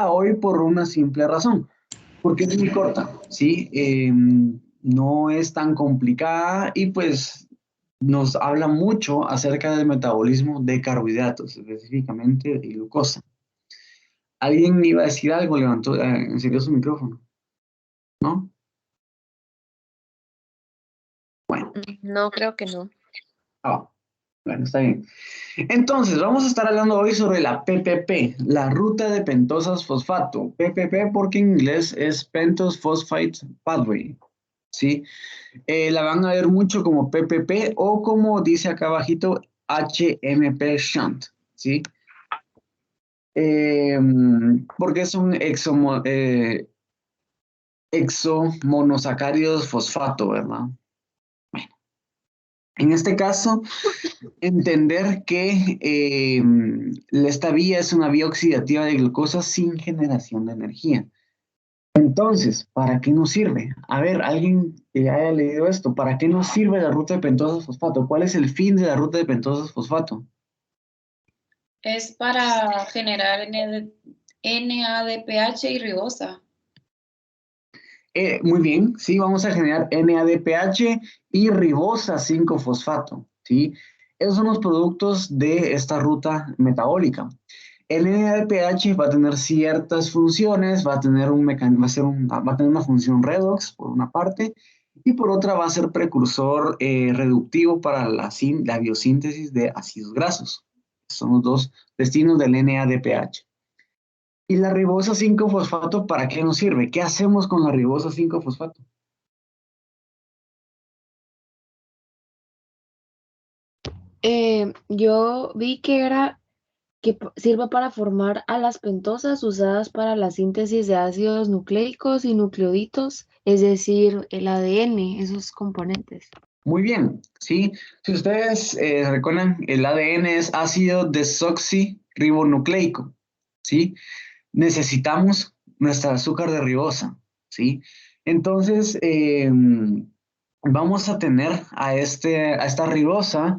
hoy por una simple razón, porque es muy corta, ¿sí? No es tan complicada y pues nos habla mucho acerca del metabolismo de carbohidratos, específicamente de glucosa. ¿Alguien iba a decir algo? Levantó, encendió su micrófono, ¿no? Bueno, No, creo que no. ah, bueno, está bien. Entonces, vamos a estar hablando hoy sobre la PPP, la ruta de pentosas fosfato. PPP porque en inglés es Pentose Phosphate Pathway, ¿sí? La van a ver mucho como PPP o como dice acá abajito, HMP Shunt, ¿sí? Eh, Porque son exomonosacáridos fosfato, ¿verdad? En este caso, entender que esta vía es una vía oxidativa de glucosa sin generación de energía. Entonces, ¿para qué nos sirve? A ver, alguien que haya leído esto, ¿para qué nos sirve la ruta de pentosas fosfato? ¿Cuál es el fin de la ruta de pentosas fosfato? Es para generar NADPH y ribosa. Muy bien, sí, vamos a generar NADPH y ribosa 5-fosfato, ¿sí? Esos son los productos de esta ruta metabólica. El NADPH va a tener ciertas funciones, va a tener va a tener una función redox por una parte y por otra va a ser precursor reductivo para la biosíntesis de ácidos grasos. Son los dos destinos del NADPH. ¿Y la ribosa 5-fosfato para qué nos sirve? ¿Qué hacemos con la ribosa 5-fosfato? Yo vi que era que sirve para formar a las pentosas usadas para la síntesis de ácidos nucleicos y nucleótidos, es decir, el ADN, esos componentes. Muy bien, ¿sí? Si ustedes recuerdan, el ADN es ácido desoxirribonucleico, ¿sí? Necesitamos nuestra azúcar de ribosa, ¿sí? Entonces, vamos a tener a esta ribosa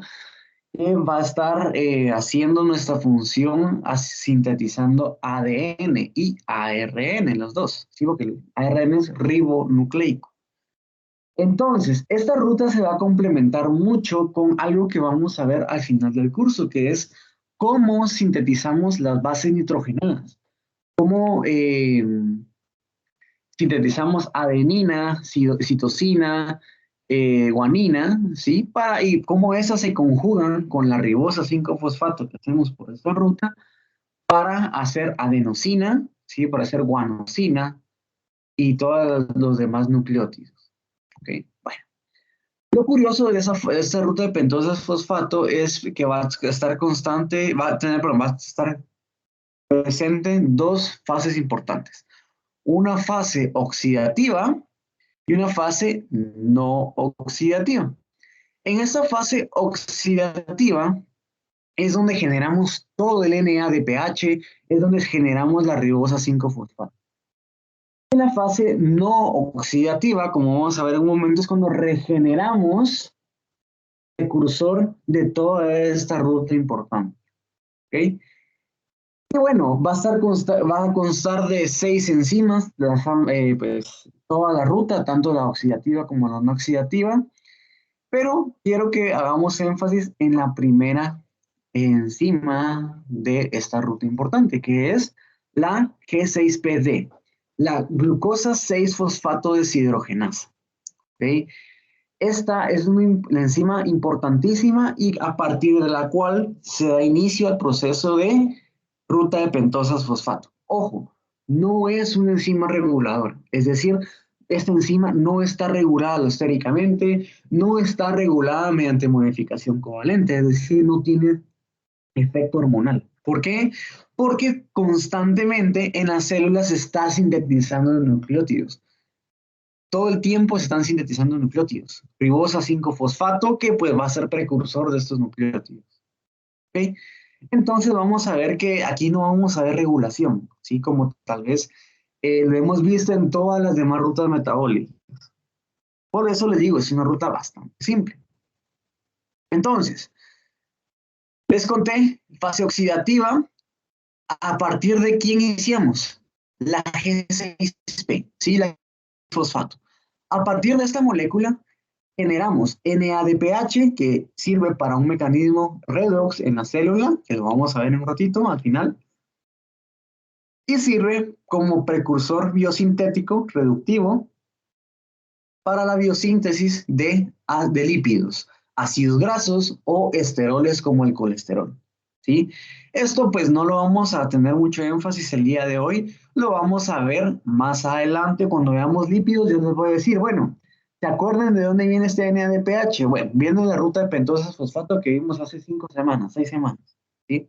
que va a estar haciendo nuestra función sintetizando ADN y ARN, los dos, ¿sí? Porque el ARN es ribonucleico. Entonces, esta ruta se va a complementar mucho con algo que vamos a ver al final del curso, que es cómo sintetizamos las bases nitrogenadas, cómo sintetizamos adenina, citosina, guanina, ¿sí? Y cómo esas se conjugan con la ribosa 5-fosfato que hacemos por esta ruta para hacer adenosina, ¿sí? Para hacer guanosina y todos los demás nucleótidos, ¿ok? Bueno. Lo curioso de esta ruta de pentosas fosfato es que va a estar constante, va a estar presente en dos fases importantes. Una fase oxidativa y una fase no oxidativa. En esta fase oxidativa es donde generamos todo el NADPH, es donde generamos la ribosa 5-fosfato. En la fase no oxidativa, como vamos a ver en un momento, es cuando regeneramos precursor de toda esta ruta importante. ¿Ok? Y bueno, va a constar de 6 enzimas, pues, toda la ruta, tanto la oxidativa como la no oxidativa, pero quiero que hagamos énfasis en la primera enzima de esta ruta importante, que es la G6PD, la glucosa 6-fosfato deshidrogenasa. ¿Ok? Esta es una enzima importantísima y a partir de la cual se da inicio al proceso de ruta de pentosas fosfato. Ojo, no es una enzima reguladora, es decir, esta enzima no está regulada alostéricamente, no está regulada mediante modificación covalente, es decir, no tiene efecto hormonal. ¿Por qué? Porque constantemente en las células se está sintetizando los nucleótidos. Todo el tiempo se están sintetizando nucleótidos. Ribosa 5-fosfato, que pues va a ser precursor de estos nucleótidos. ¿Okay? Entonces vamos a ver que aquí no vamos a ver regulación, ¿sí? Como tal vez lo hemos visto en todas las demás rutas metabólicas. Por eso les digo, es una ruta bastante simple. Entonces, les conté, fase oxidativa, ¿a partir de quién iniciamos? la G6P, ¿sí? La fosfato. A partir de esta molécula generamos NADPH, que sirve para un mecanismo redox en la célula, que lo vamos a ver en un ratito al final, y sirve como precursor biosintético reductivo para la biosíntesis de lípidos, ácidos grasos o esteroles como el colesterol, ¿sí? Esto pues no lo vamos a tener mucho énfasis el día de hoy, lo vamos a ver más adelante cuando veamos lípidos. Yo les voy a decir, bueno, ¿se acuerdan de dónde viene este NADPH? Bueno, viene de la ruta de pentosas fosfato que vimos hace 5 semanas, 6 semanas, ¿sí?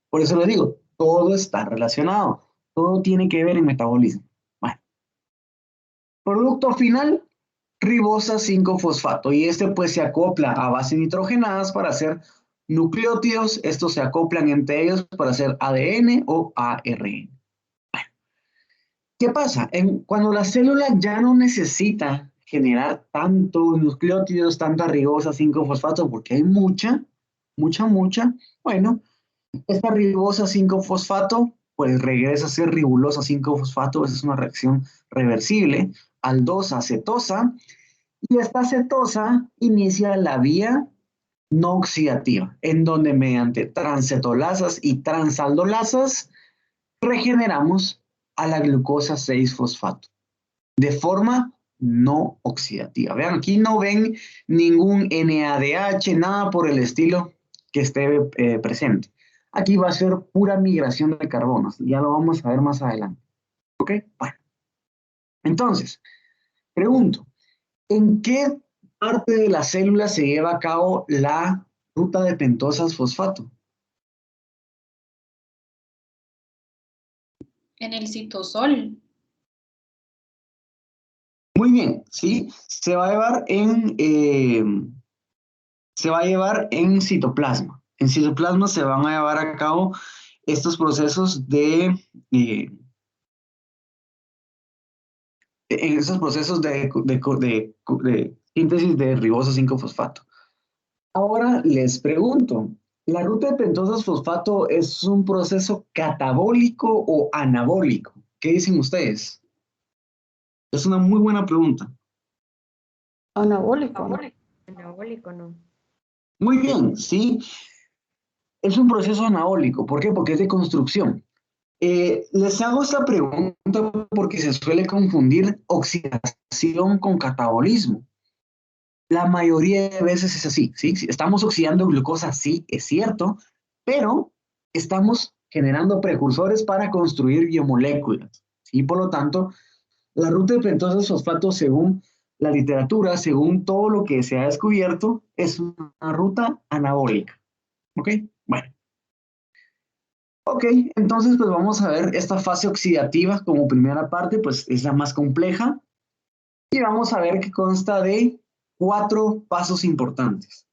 Por eso les digo, todo está relacionado, todo tiene que ver en metabolismo. Bueno, producto final, ribosa 5-fosfato, y este pues se acopla a bases nitrogenadas para hacer nucleótidos. Estos se acoplan entre ellos para hacer ADN o ARN. ¿Qué pasa? Cuando la célula ya no necesita generar tantos nucleótidos, tanta ribosa 5-fosfato, porque hay mucha, bueno, esta ribosa 5-fosfato pues regresa a ser ribulosa 5-fosfato. Esa es una reacción reversible, aldosa cetosa, y esta cetosa inicia la vía no oxidativa, en donde mediante transcetolasas y transaldolasas regeneramos a la glucosa 6-fosfato de forma no oxidativa. Vean, aquí no ven ningún NADH, nada por el estilo que esté presente. Aquí va a ser pura migración de carbonos, ya lo vamos a ver más adelante. ¿Ok? Bueno, entonces, pregunto, ¿en qué parte de la célula se lleva a cabo la ruta de pentosas fosfato? En el citosol. Muy bien, ¿sí? Se va a llevar en citoplasma. En citoplasma se van a llevar a cabo estos procesos de síntesis de ribosa 5-fosfato. Ahora les pregunto, ¿la ruta de pentosas fosfato es un proceso catabólico o anabólico? ¿Qué dicen ustedes? Es una muy buena pregunta. Anabólico, ¿no? Anabólico, no. Muy bien, sí. Es un proceso anabólico. ¿Por qué? Porque es de construcción. Les hago esta pregunta porque se suele confundir oxidación con catabolismo. La mayoría de veces es así, ¿sí? Si estamos oxidando glucosa, sí, es cierto, pero estamos generando precursores para construir biomoléculas, ¿sí? Por lo tanto, la ruta de pentosas fosfato, según la literatura, según todo lo que se ha descubierto, es una ruta anabólica, ¿ok? Bueno. Ok, entonces pues vamos a ver esta fase oxidativa como primera parte, pues es la más compleja, y vamos a ver que consta de 4 pasos importantes,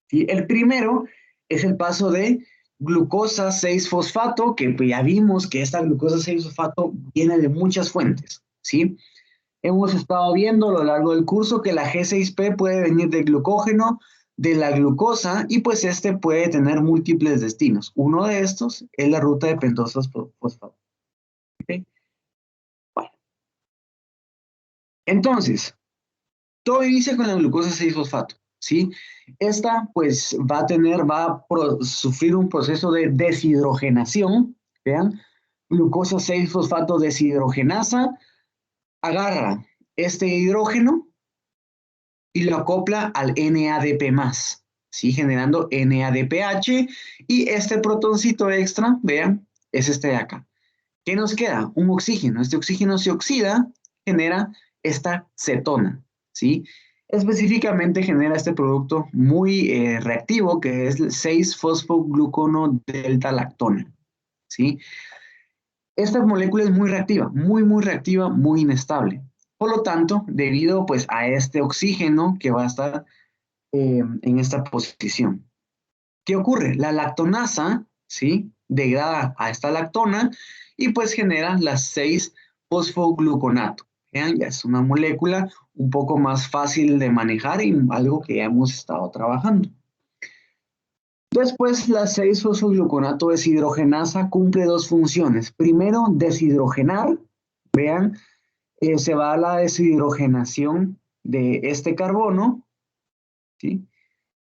¿sí? El primero es el paso de glucosa 6-fosfato, que pues ya vimos que esta glucosa 6-fosfato viene de muchas fuentes, ¿sí? Hemos estado viendo a lo largo del curso que la G6P puede venir del glucógeno, de la glucosa, y pues este puede tener múltiples destinos. Uno de estos es la ruta de pentosas fosfato. ¿Okay? Bueno. Entonces, todo inicia con la glucosa 6-fosfato, ¿sí? Esta pues va a sufrir un proceso de deshidrogenación, vean, glucosa 6-fosfato deshidrogenasa, agarra este hidrógeno y lo acopla al NADP+, ¿sí? Generando NADPH, y este protoncito extra, vean, es este de acá. ¿Qué nos queda? Un oxígeno. Este oxígeno se oxida, genera esta cetona, ¿sí? Específicamente genera este producto muy reactivo, que es el 6-fosfoglucono delta lactona, ¿sí? Esta molécula es muy reactiva, muy reactiva, muy inestable. Por lo tanto, debido pues a este oxígeno que va a estar en esta posición. ¿Qué ocurre? La lactonasa, ¿sí? Degrada a esta lactona y pues genera las 6-fosfogluconato. Vean, ya es una molécula un poco más fácil de manejar y algo que ya hemos estado trabajando. Después, la 6-fosfogluconato deshidrogenasa cumple 2 funciones. Primero, deshidrogenar Vean, se va a la deshidrogenación de este carbono, ¿sí?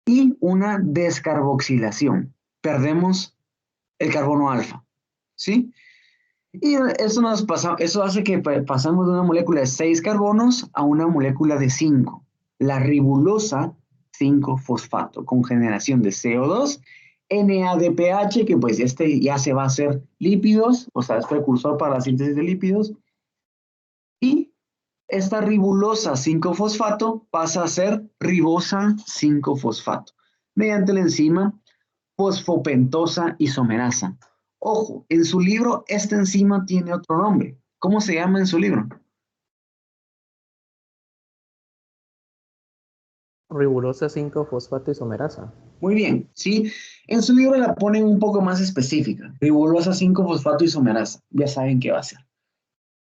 Y una descarboxilación. Perdemos el carbono alfa, ¿sí? Y eso hace que pasamos de una molécula de 6 carbonos a una molécula de 5, la ribulosa 5-fosfato, con generación de CO2, NADPH, que pues este ya se va a hacer lípidos, o sea, es precursor para la síntesis de lípidos, y esta ribulosa 5-fosfato pasa a ser ribosa 5-fosfato, mediante la enzima fosfopentosa isomerasa. Ojo, en su libro esta enzima tiene otro nombre. ¿Cómo se llama en su libro? Ribulosa 5-fosfato isomerasa. Muy bien, ¿sí? En su libro la ponen un poco más específica. Ribulosa 5-fosfato isomerasa. Ya saben qué va a ser.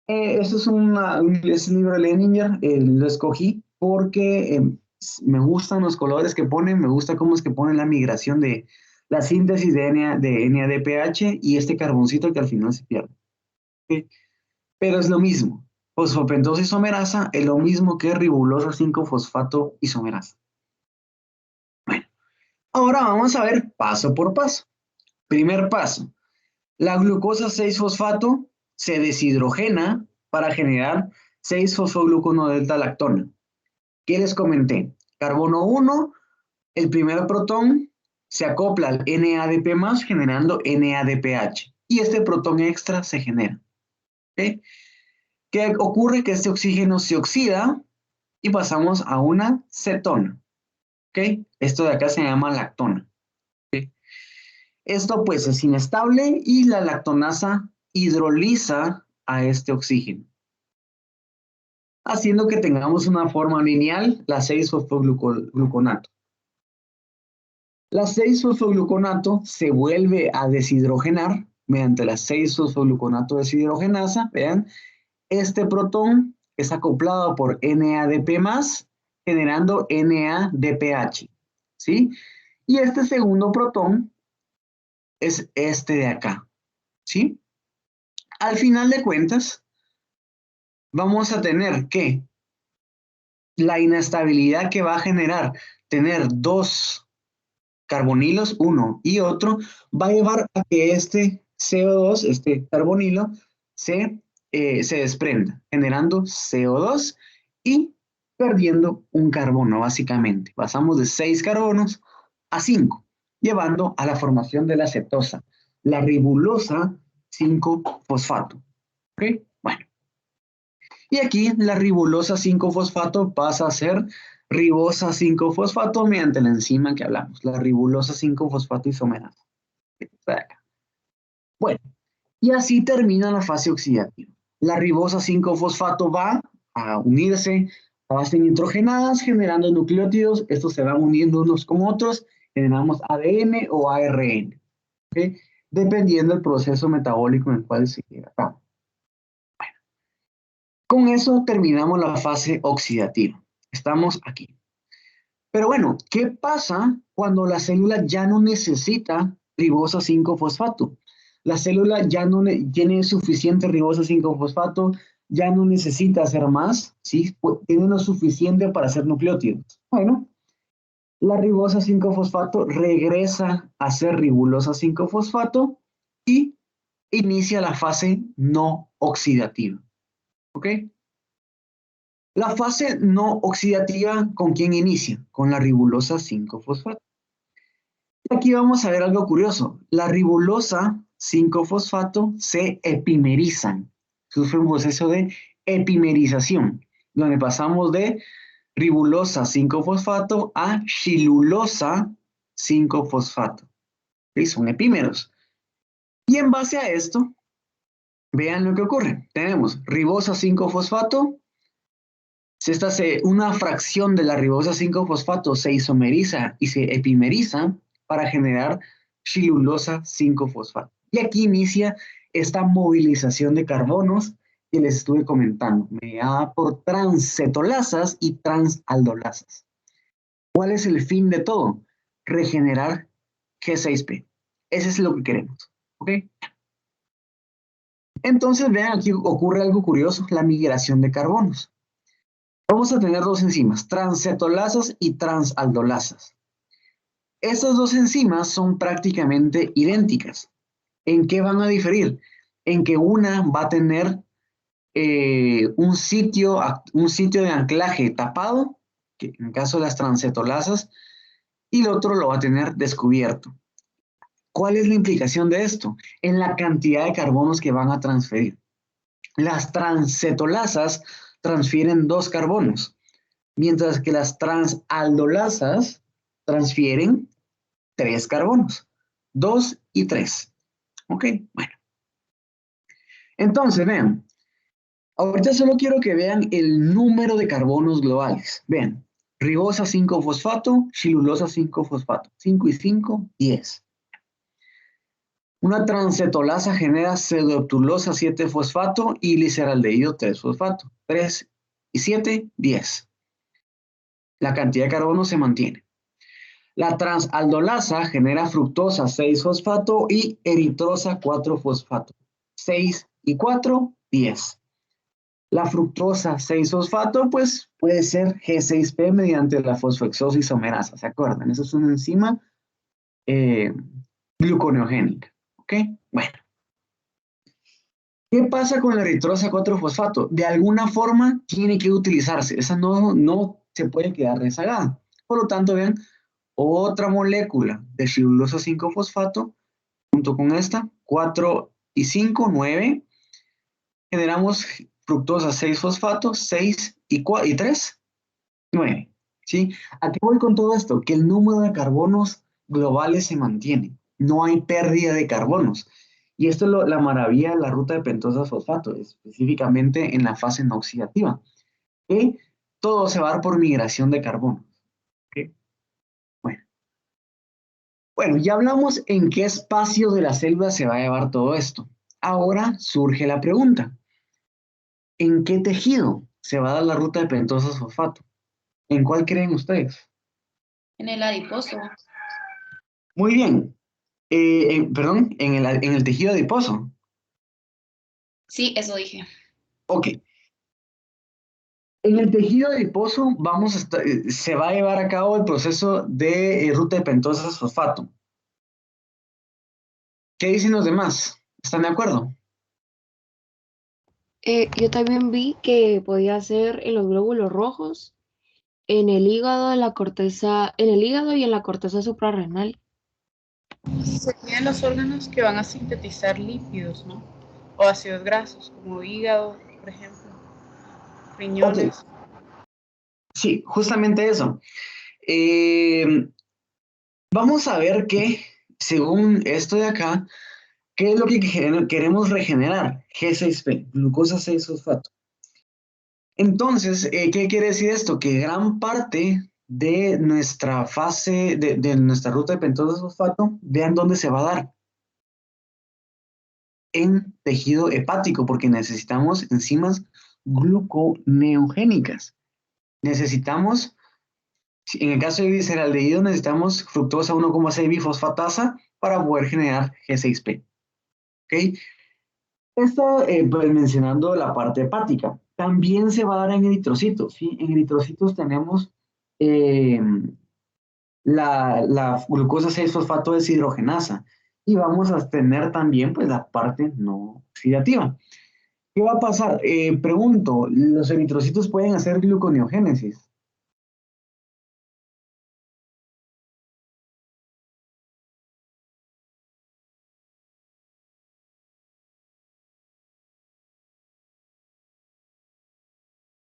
Esto es es un libro de Leninger. Lo escogí porque me gustan los colores que ponen, me gusta cómo es que ponen la migración de la síntesis de NADPH y este carboncito que al final se pierde. ¿Sí? Pero es lo mismo. Fosfopentosa isomerasa es lo mismo que ribulosa 5-fosfato isomerasa. Bueno, ahora vamos a ver paso por paso. Primer paso. La glucosa 6-fosfato se deshidrogena para generar 6-fosfoglucono-delta-lactona. ¿Qué les comenté? Carbono 1, el primer protón se acopla al NADP+, generando NADPH. Y este protón extra se genera. ¿Okay? ¿Qué ocurre? Que este oxígeno se oxida y pasamos a una cetona. ¿Okay? Esto de acá se llama lactona. ¿Okay? Esto pues es inestable y la lactonasa hidroliza a este oxígeno, haciendo que tengamos una forma lineal, la 6-fosfogluconato. La 6-fosfogluconato se vuelve a deshidrogenar mediante la 6-fosfogluconato deshidrogenasa. Vean, este protón es acoplado por NADP+, generando NADPH, ¿sí? Y este segundo protón es este de acá, ¿sí? Al final de cuentas, vamos a tener que la inestabilidad que va a generar tener dos carbonilos, uno y otro, va a llevar a que este CO2, este carbonilo, se desprenda, generando CO2 y perdiendo un carbono, básicamente. Pasamos de 6 carbonos a 5, llevando a la formación de la cetosa, la ribulosa 5-fosfato. ¿Ok? Bueno. Y aquí la ribulosa 5-fosfato pasa a ser ribosa 5-fosfato mediante la enzima que hablamos, la ribulosa 5-fosfato isomerasa. Bueno, y así termina la fase oxidativa. La ribosa 5-fosfato va a unirse a bases nitrogenadas generando nucleótidos. Estos se van uniendo unos con otros. Generamos ADN o ARN, ¿okay? Dependiendo del proceso metabólico en el cual se lleva a cabo. Bueno, con eso terminamos la fase oxidativa. Estamos aquí. Pero bueno, ¿qué pasa cuando la célula ya no necesita ribosa 5-fosfato? La célula ya no tiene suficiente ribosa 5-fosfato, ya no necesita hacer más, ¿sí? Tiene lo suficiente para hacer nucleótidos. Bueno, la ribosa 5-fosfato regresa a ser ribulosa 5-fosfato y inicia la fase no oxidativa. ¿Ok? La fase no oxidativa, ¿con quién inicia? Con la ribulosa 5-fosfato. Aquí vamos a ver algo curioso. La ribulosa 5-fosfato se epimerizan. Sufre un proceso de epimerización, donde pasamos de ribulosa 5-fosfato a chilulosa 5-fosfato. ¿Sí? Son epímeros. Y en base a esto, vean lo que ocurre. Tenemos ribosa 5-fosfato. Una fracción de la ribosa 5-fosfato se isomeriza y se epimeriza para generar chilulosa 5-fosfato. Y aquí inicia esta movilización de carbonos que les estuve comentando, mediada por transcetolasas y transaldolasas. ¿Cuál es el fin de todo? Regenerar G6P. Ese es lo que queremos. ¿Ok? Entonces, vean, aquí ocurre algo curioso, la migración de carbonos. Vamos a tener dos enzimas, transcetolasas y transaldolasas. Estas dos enzimas son prácticamente idénticas. ¿En qué van a diferir? En que una va a tener un sitio de anclaje tapado, que en el caso de las transcetolasas, y el otro lo va a tener descubierto. ¿Cuál es la implicación de esto? En la cantidad de carbonos que van a transferir. Las transcetolasas transfieren 2 carbonos, mientras que las transaldolasas transfieren 3 carbonos, 2 y 3. ¿Ok? Bueno. Entonces, vean, ahorita solo quiero que vean el número de carbonos globales. Vean, ribosa 5-fosfato, xilulosa 5-fosfato. 5 y 5, 10. Una transcetolasa genera pseudoptulosa 7-fosfato y gliceraldehído 3-fosfato. 3 y 7, 10. La cantidad de carbono se mantiene. La transaldolasa genera fructosa 6-fosfato y eritrosa 4-fosfato. 6 y 4, 10. La fructosa 6-fosfato, pues puede ser G6P mediante la fosfoexosis-isomerasa. ¿Se acuerdan? Esa es una enzima gluconeogénica. ¿Ok? Bueno. ¿Qué pasa con la eritrosa 4-fosfato? De alguna forma tiene que utilizarse. Esa no se puede quedar rezagada. Por lo tanto, vean, otra molécula de xilulosa 5-fosfato, junto con esta, 4 y 5, 9, generamos fructosa 6-fosfato, 6 y 3, 9. ¿Sí? ¿A qué voy con todo esto? Que el número de carbonos globales se mantiene. No hay pérdida de carbonos. Y esto es la maravilla de la ruta de pentosas fosfato, específicamente en la fase no oxidativa. ¿Okay? Todo se va a dar por migración de carbono. ¿Okay? Bueno, ya hablamos en qué espacio de la célula se va a llevar todo esto. Ahora surge la pregunta. ¿En qué tejido se va a dar la ruta de pentosas fosfato? ¿En cuál creen ustedes? En el adiposo. Muy bien. Perdón, en el tejido adiposo. Sí, eso dije. Ok. En el tejido adiposo se va a llevar a cabo el proceso de ruta de pentosas fosfato. ¿Qué dicen los demás? ¿Están de acuerdo? Yo también vi que podía ser en los glóbulos rojos, en el hígado, en el hígado y en la corteza suprarrenal. Serían los órganos que van a sintetizar lípidos, ¿no? O ácidos grasos, como hígado, por ejemplo, riñones. Okay. Sí, justamente eso. Vamos a ver que, según esto de acá, ¿qué es lo que queremos regenerar? G6P, glucosa 6-fosfato. Entonces, ¿qué quiere decir esto? Que gran parte de nuestra fase, de nuestra ruta de pentosas fosfato, vean dónde se va a dar. En tejido hepático, porque necesitamos enzimas gluconeogénicas. Necesitamos, en el caso de gliceraldehído, necesitamos fructosa 1,6 bifosfatasa para poder generar G6P. ¿Ok? Esto, pues mencionando la parte hepática. También se va a dar en eritrocitos, ¿sí? En eritrocitos tenemos la glucosa 6-fosfato deshidrogenasa y vamos a tener también pues la parte no oxidativa. ¿Qué va a pasar? Pregunto, ¿los eritrocitos pueden hacer gluconeogénesis?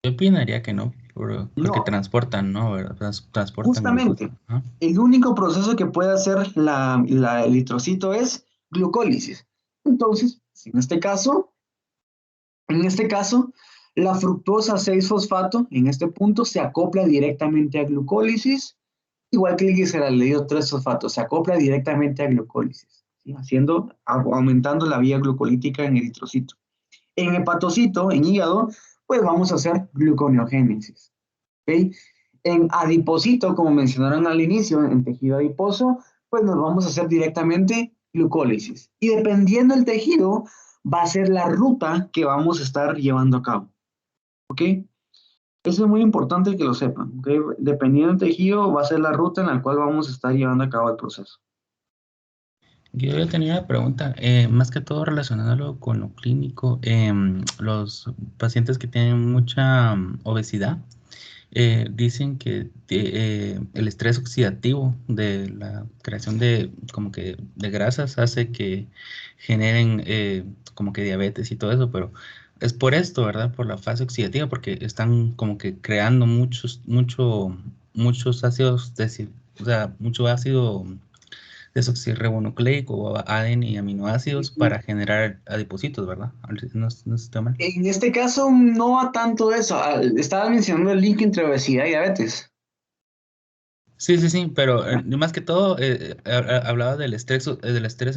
Yo opinaría que no, porque No, transportan, ¿no? ¿Verdad? Transportan justamente. glucosa. Ajá. El único proceso que puede hacer el eritrocito es glucólisis. Entonces, en este caso, la fructosa 6-fosfato en este punto se acopla directamente a glucólisis, igual que el gliceraldehído 3-fosfato, se acopla directamente a glucólisis, ¿sí? Aumentando la vía glucolítica en eritrocito. En hepatocito, en hígado, pues vamos a hacer gluconeogénesis. ¿Okay? En adipocito, como mencionaron al inicio, en tejido adiposo, pues nos vamos a hacer directamente glucólisis. Y dependiendo del tejido, va a ser la ruta que vamos a estar llevando a cabo. ¿Ok? Eso es muy importante que lo sepan. ¿Okay? Dependiendo del tejido, va a ser la ruta en la cual vamos a estar llevando a cabo el proceso. Yo tenía una pregunta, más que todo relacionándolo con lo clínico, los pacientes que tienen mucha obesidad, dicen que el estrés oxidativo de la creación de como que de grasas hace que generen como que diabetes y todo eso, pero es por esto, ¿verdad? Por la fase oxidativa, porque están como que creando muchos ácidos, o sea, mucho ácido desoxirribonucleico o ADN y aminoácidos para generar adipocitos, ¿verdad? No estoy mal. En este caso, no va tanto eso. Estabas mencionando el link entre obesidad y diabetes. Sí, pero más que todo hablaba del estrés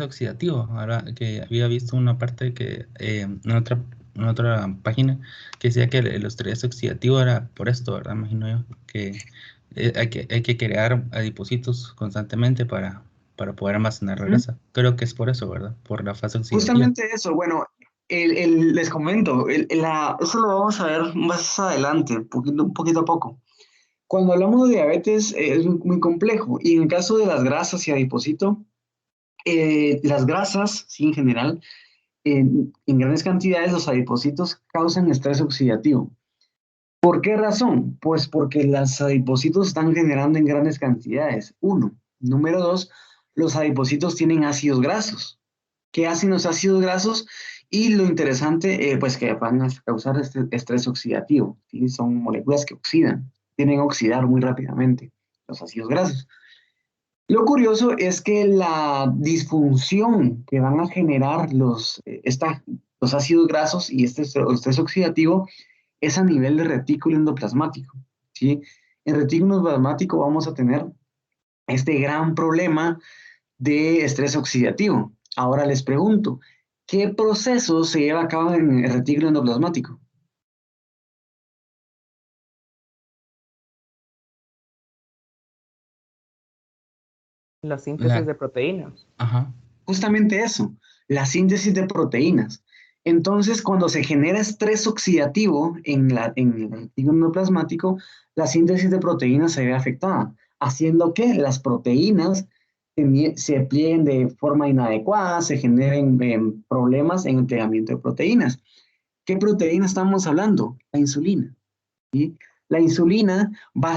oxidativo. Ahora que había visto una parte que en otra página que decía que el estrés oxidativo era por esto, ¿verdad? Imagino yo que hay que crear adipocitos constantemente para poder almacenar la grasa. Creo que es por eso, ¿verdad? Por la fase oxidativa. Justamente eso, bueno, les comento, eso lo vamos a ver más adelante, un poquito a poco. Cuando hablamos de diabetes es muy complejo y en el caso de las grasas y adipocito, las grasas, sí, en general, en grandes cantidades los adipocitos causan estrés oxidativo. ¿Por qué razón? Pues porque los adipocitos están generando en grandes cantidades. Uno. Número dos, los adipocitos tienen ácidos grasos. ¿Qué hacen los ácidos grasos? Y lo interesante, pues que van a causar este estrés oxidativo. ¿Sí? Son moléculas que oxidan, tienden a oxidar muy rápidamente los ácidos grasos. Lo curioso es que la disfunción que van a generar los ácidos grasos y este estrés oxidativo es a nivel de retículo endoplasmático. ¿Sí? En retículo endoplasmático vamos a tener este gran problema de estrés oxidativo. Ahora les pregunto, ¿qué proceso se lleva a cabo en el retículo endoplasmático? La síntesis de proteínas. Ajá. Justamente eso, la síntesis de proteínas. Entonces, cuando se genera estrés oxidativo en el retículo endoplasmático, la síntesis de proteínas se ve afectada, haciendo que las proteínas se plieguen de forma inadecuada, se generen problemas en el plegamiento de proteínas. ¿Qué proteína estamos hablando? La insulina. ¿Sí? La insulina va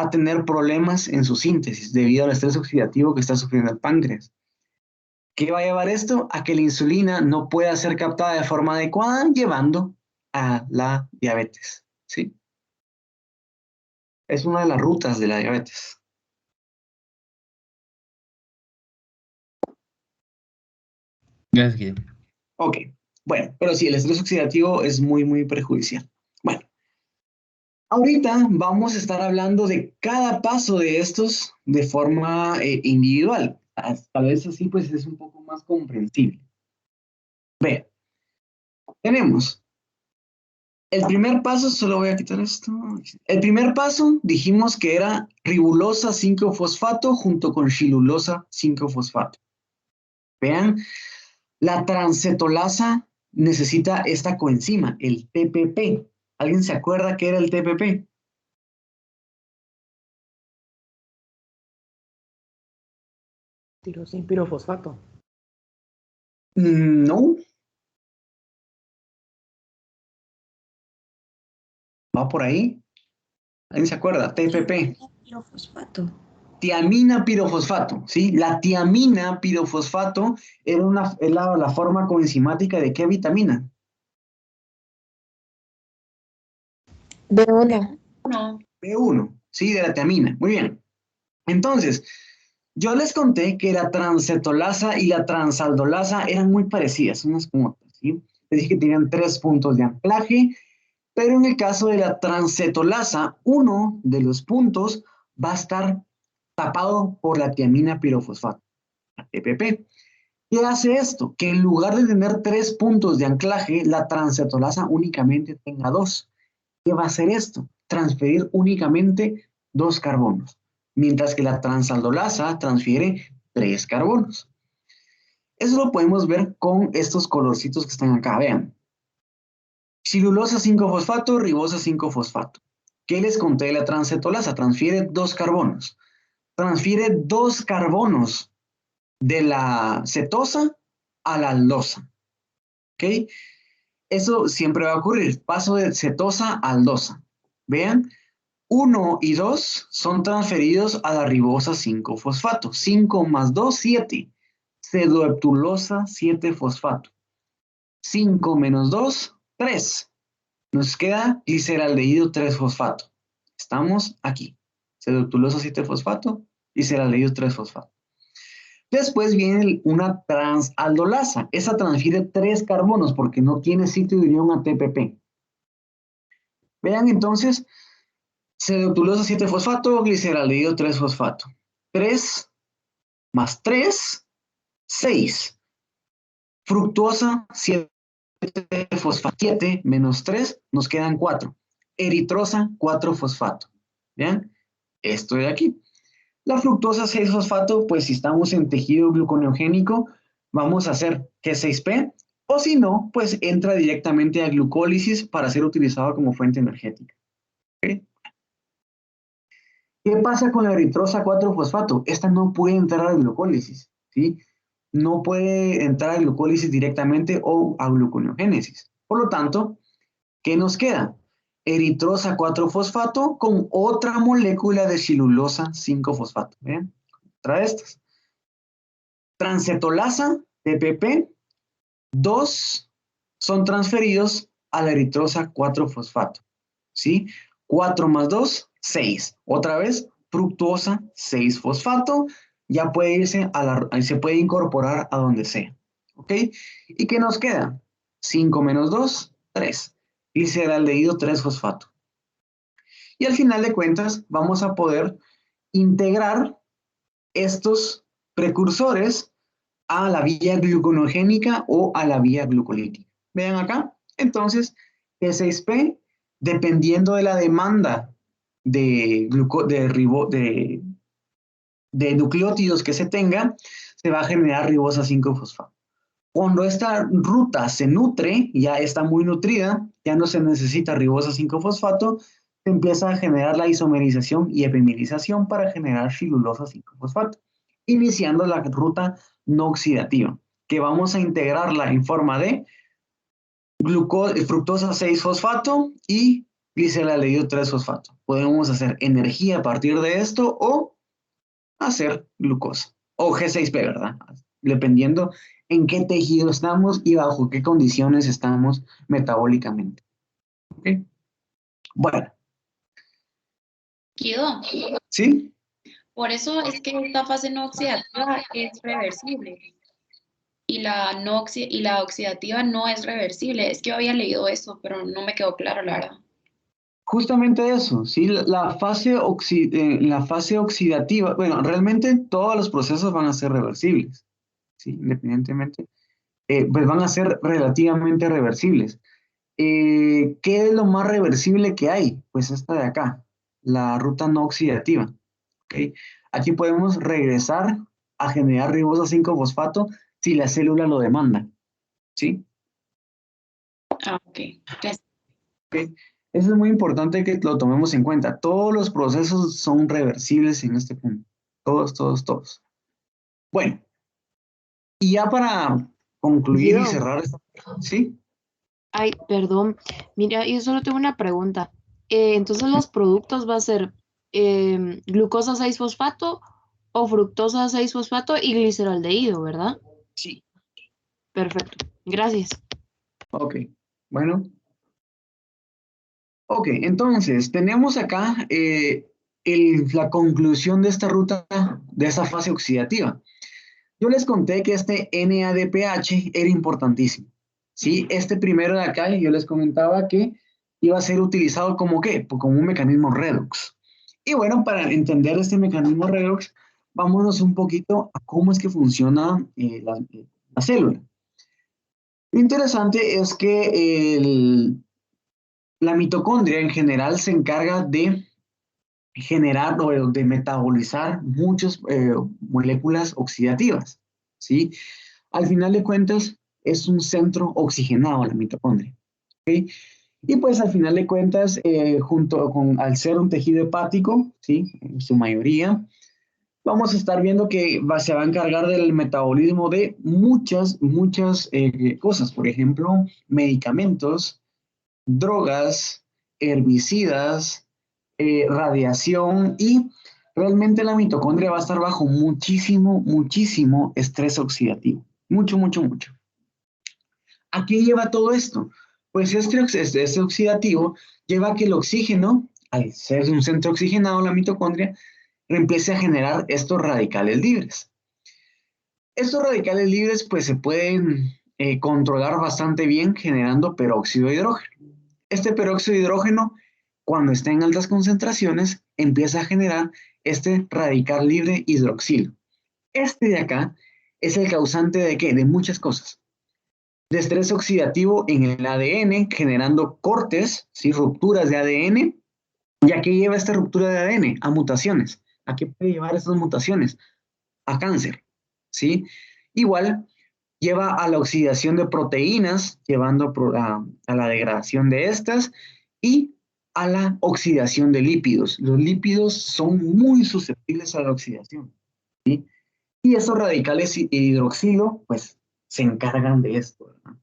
a tener problemas en su síntesis debido al estrés oxidativo que está sufriendo el páncreas. ¿Qué va a llevar esto? A que la insulina no pueda ser captada de forma adecuada, llevando a la diabetes. ¿Sí? Es una de las rutas de la diabetes. Gracias, Guillermo. Ok, bueno, pero sí, el estrés oxidativo es muy, muy perjudicial. Bueno, ahorita vamos a estar hablando de cada paso de estos de forma individual. Tal vez así pues es un poco más comprensible. Vean, tenemos el primer paso, solo voy a quitar esto. El primer paso dijimos que era ribulosa 5-fosfato junto con shilulosa 5-fosfato. Vean, la transcetolasa necesita esta coenzima, el TPP. ¿Alguien se acuerda qué era el TPP? Tirosin pirofosfato. No. ¿Va por ahí? ¿Alguien se acuerda? TPP. Pirofosfato. Tiamina pirofosfato, ¿sí? La tiamina pirofosfato es la forma coenzimática de ¿qué vitamina? B1. No. B1, ¿sí? De la tiamina. Muy bien. Entonces, yo les conté que la transcetolasa y la transaldolasa eran muy parecidas, unas con otras, ¿sí? Les dije que tenían 3 puntos de anclaje, pero en el caso de la transcetolasa, uno de los puntos va a estar tapado por la tiamina pirofosfato, la TPP. ¿Qué hace esto? Que en lugar de tener 3 puntos de anclaje, la transcetolasa únicamente tenga 2. ¿Qué va a hacer esto? Transferir únicamente 2 carbonos, mientras que la transaldolasa transfiere 3 carbonos. Eso lo podemos ver con estos colorcitos que están acá, vean. Celulosa 5-fosfato, ribosa 5-fosfato. ¿Qué les conté de la transcetolasa? Transfiere 2 carbonos. Transfiere 2 carbonos de la cetosa a la aldosa. ¿Ok? Eso siempre va a ocurrir. Paso de cetosa a aldosa. Vean, 1 y 2 son transferidos a la ribosa 5-fosfato. 5 más 2, 7. Cedoheptulosa 7-fosfato. 5 menos 2, 3. Nos queda gliceraldehído 3-fosfato. Estamos aquí. Cedoheptulosa 7-fosfato, gliceraldehído 3-fosfato. Después viene una transaldolasa. Esa transfiere 3 carbonos porque no tiene sitio de unión a TPP. Vean entonces, cedoheptulosa 7-fosfato, gliceraldehído 3-fosfato. 3 más 3, 6. Fructosa 7-fosfato. 7 menos 3, nos quedan 4. Eritrosa 4-fosfato. ¿Vean? Esto de aquí. La fructosa 6-fosfato, pues si estamos en tejido gluconeogénico, vamos a hacer G6P, o si no, pues entra directamente a glucólisis para ser utilizado como fuente energética. ¿Okay? ¿Qué pasa con la eritrosa 4-fosfato? Esta no puede entrar a glucólisis, ¿sí? No puede entrar a glucólisis directamente o a gluconeogénesis. Por lo tanto, ¿qué nos queda? Eritrosa 4-fosfato con otra molécula de celulosa 5-fosfato. ¿Ven? Otra de estas. Transcetolasa, TPP, 2 son transferidos a la eritrosa 4-fosfato. ¿Sí? 4 más 2, 6. Otra vez, fructuosa 6-fosfato. Ya puede irse se puede incorporar a donde sea. ¿Ok? ¿Y qué nos queda? 5 menos 2, 3. Gliceraldehído 3-fosfato. Y al final de cuentas vamos a poder integrar estos precursores a la vía gluconogénica o a la vía glucolítica. Vean acá, entonces, G6P, dependiendo de la demanda de nucleótidos que se tenga, se va a generar ribosa 5-fosfato. Cuando esta ruta se nutre, ya está muy nutrida, ya no se necesita ribosa 5-fosfato, se empieza a generar la isomerización y epimerización para generar celulosa 5-fosfato, iniciando la ruta no oxidativa, que vamos a integrarla en forma de fructosa 6-fosfato y gliceraldehído 3-fosfato. Podemos hacer energía a partir de esto o hacer glucosa, o G6P, ¿verdad? Dependiendo en qué tejido estamos y bajo qué condiciones estamos metabólicamente. ¿Okay? Bueno. Guido, ¿Sí? por eso es que esta fase no oxidativa es reversible y la oxidativa no es reversible. Es que yo había leído eso, pero no me quedó claro, la verdad. Justamente eso, ¿sí? La fase oxidativa, bueno, realmente todos los procesos van a ser reversibles, ¿sí? Independientemente, pues van a ser relativamente reversibles. ¿Qué es lo más reversible que hay? Pues esta de acá, la ruta no oxidativa. ¿Okay? Aquí podemos regresar a generar ribosa 5-fosfato si la célula lo demanda. ¿Sí? Ah, ok. Gracias. ¿Okay? Eso es muy importante que lo tomemos en cuenta. Todos los procesos son reversibles en este punto. Todos, todos, todos. Bueno, y ya para concluir y Guido. cerrar, ¿sí? Ay, perdón. Mira, yo solo tengo una pregunta. Entonces los productos va a ser glucosa 6-fosfato o fructosa 6-fosfato y gliceraldehído, ¿verdad? Sí. Perfecto. Gracias. Ok, bueno. Ok, entonces tenemos acá la conclusión de esta ruta, de esa fase oxidativa. Yo les conté que este NADPH era importantísimo. ¿Sí? Este primero de acá, yo les comentaba que iba a ser utilizado como ¿qué? Pues como un mecanismo redox. Y bueno, para entender este mecanismo redox, vámonos un poquito a cómo es que funciona la célula. Lo interesante es que la mitocondria en general se encarga de generar o de metabolizar muchas moléculas oxidativas, ¿sí? al final de cuentas es un centro oxigenado la mitocondria. ¿Okay? Y pues al final de cuentas, al ser un tejido hepático, ¿sí? En su mayoría, vamos a estar viendo que se va a encargar del metabolismo de muchas cosas. Por ejemplo, medicamentos, drogas, herbicidas, radiación, y realmente la mitocondria va a estar bajo muchísimo estrés oxidativo. Mucho. ¿A qué lleva todo esto? Pues este oxidativo lleva a que el oxígeno, al ser un centro oxigenado, la mitocondria, empiece a generar estos radicales libres. Estos radicales libres pues se pueden controlar bastante bien generando peróxido de hidrógeno. Este peróxido de hidrógeno, cuando está en altas concentraciones, empieza a generar este radical libre hidroxilo. Este de acá es el causante ¿de qué? De muchas cosas. De estrés oxidativo en el ADN, generando cortes, ¿sí? Rupturas de ADN. ¿Y a qué lleva esta ruptura de ADN? A mutaciones. ¿A qué puede llevar estas mutaciones? A cáncer, ¿sí? Igual lleva a la oxidación de proteínas, llevando a la degradación de estas, y a la oxidación de lípidos. Los lípidos son muy susceptibles a la oxidación, ¿sí? Y esos radicales hidroxilo, pues, se encargan de esto, ¿verdad?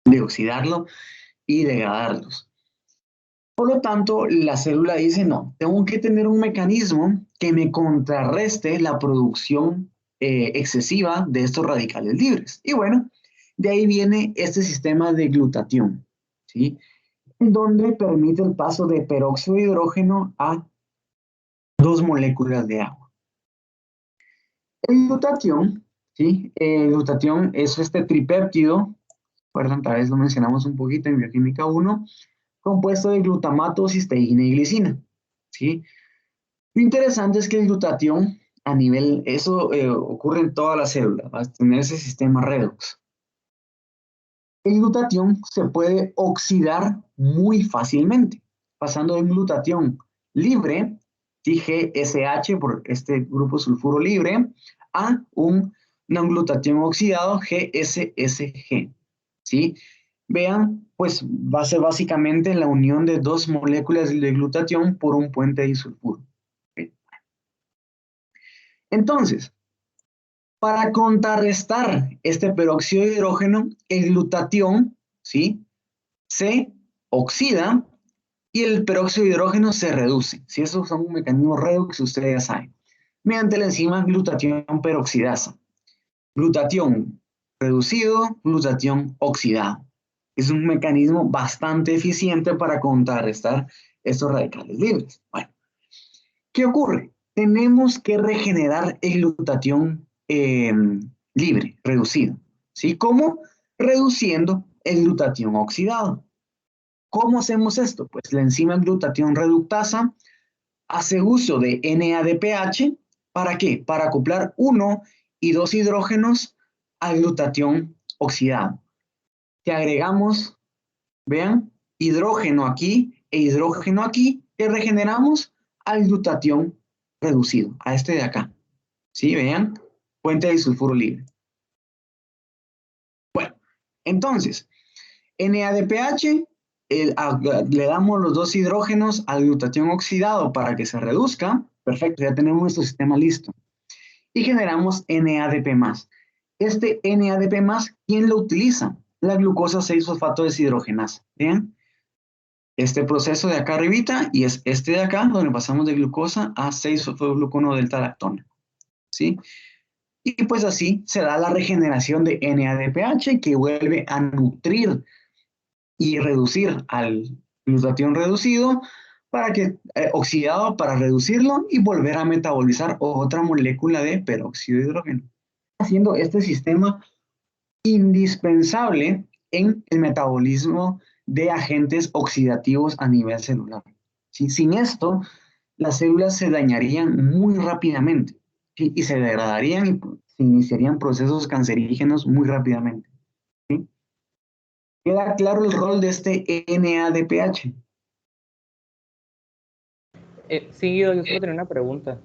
De oxidarlo y degradarlos. Por lo tanto, la célula dice, no, tengo que tener un mecanismo que me contrarreste la producción excesiva de estos radicales libres. Y bueno, de ahí viene este sistema de glutatión, ¿sí? Donde permite el paso de peróxido de hidrógeno a 2 moléculas de agua. El glutatión, ¿sí? El glutatión es este tripéptido, recuerdan, tal vez lo mencionamos un poquito en bioquímica 1, compuesto de glutamato, cisteína y glicina, ¿sí? Lo interesante es que el glutatión, eso ocurre en todas las células, va a tener ese sistema redox. El glutatión se puede oxidar muy fácilmente, pasando de un glutatión libre, GSH por este grupo sulfuro libre, a un glutatión oxidado, GSSG, ¿sí? Vean, pues va a ser básicamente la unión de 2 moléculas de glutatión por un puente disulfuro. ¿Okay? Entonces, para contrarrestar este peróxido de hidrógeno, el glutatión, ¿sí? Se oxida y el peróxido de hidrógeno se reduce. Si esos son un mecanismo redox, ustedes ya saben. Mediante la enzima glutatión peroxidasa. Glutatión reducido, glutatión oxidado. Es un mecanismo bastante eficiente para contrarrestar estos radicales libres. Bueno, ¿qué ocurre? Tenemos que regenerar el glutatión libre, reducido. ¿Sí? ¿Cómo? Reduciendo el glutatión oxidado. ¿Cómo hacemos esto? Pues la enzima glutatión reductasa hace uso de NADPH. ¿Para qué? Para acoplar 1 y 2 hidrógenos al glutatión oxidado. Que agregamos, vean, hidrógeno aquí e hidrógeno aquí, que regeneramos al glutatión reducido, a este de acá. ¿Sí? Vean, puente de sulfuro libre. Bueno, entonces, NADPH, le damos los 2 hidrógenos al glutatión oxidado para que se reduzca. Perfecto, ya tenemos nuestro sistema listo. Y generamos NADP+. Este NADP+, ¿quién lo utiliza? La glucosa 6-fosfato deshidrogenasa. ¿Bien? Este proceso de acá arribita y es este de acá, donde pasamos de glucosa a 6-fosfoglucono delta lactona. ¿Sí? Y pues así se da la regeneración de NADPH que vuelve a nutrir y reducir al glutatión reducido oxidado para reducirlo y volver a metabolizar otra molécula de peróxido de hidrógeno, haciendo este sistema indispensable en el metabolismo de agentes oxidativos a nivel celular. ¿Sí? Sin esto, las células se dañarían muy rápidamente, ¿sí? Y se degradarían y se iniciarían procesos cancerígenos muy rápidamente. ¿Sí? ¿Queda claro el rol de este NADPH? Sí, yo solo tenía una pregunta.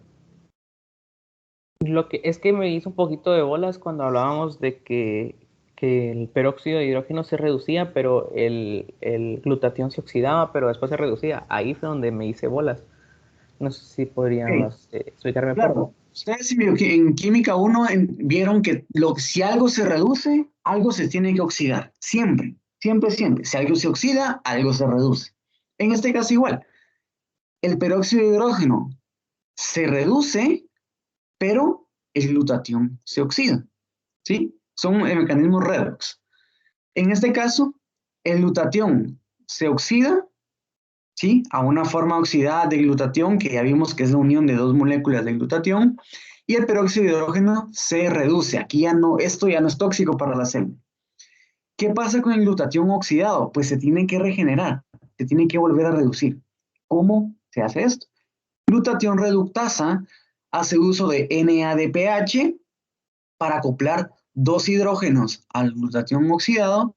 Lo que es que me hizo un poquito de bolas cuando hablábamos de que el peróxido de hidrógeno se reducía, pero el glutatión se oxidaba, pero después se reducía. Ahí fue donde me hice bolas. No sé si Ok, podrías explicarme por favor. claro, ustedes en Química 1 vieron que si algo se reduce, algo se tiene que oxidar. Siempre, siempre, siempre. Si algo se oxida, algo se reduce. En este caso igual, el peróxido de hidrógeno se reduce, pero el glutatión se oxida. ¿Sí? Son mecanismos redox. En este caso, el glutatión se oxida, ¿sí? A una forma oxidada de glutatión, que ya vimos que es la unión de dos moléculas de glutatión, y el peróxido de hidrógeno se reduce. Aquí ya no, esto ya no es tóxico para la célula. ¿Qué pasa con el glutatión oxidado? Pues se tiene que regenerar, se tiene que volver a reducir. ¿Cómo se hace esto? Glutatión reductasa hace uso de NADPH para acoplar dos hidrógenos al glutatión oxidado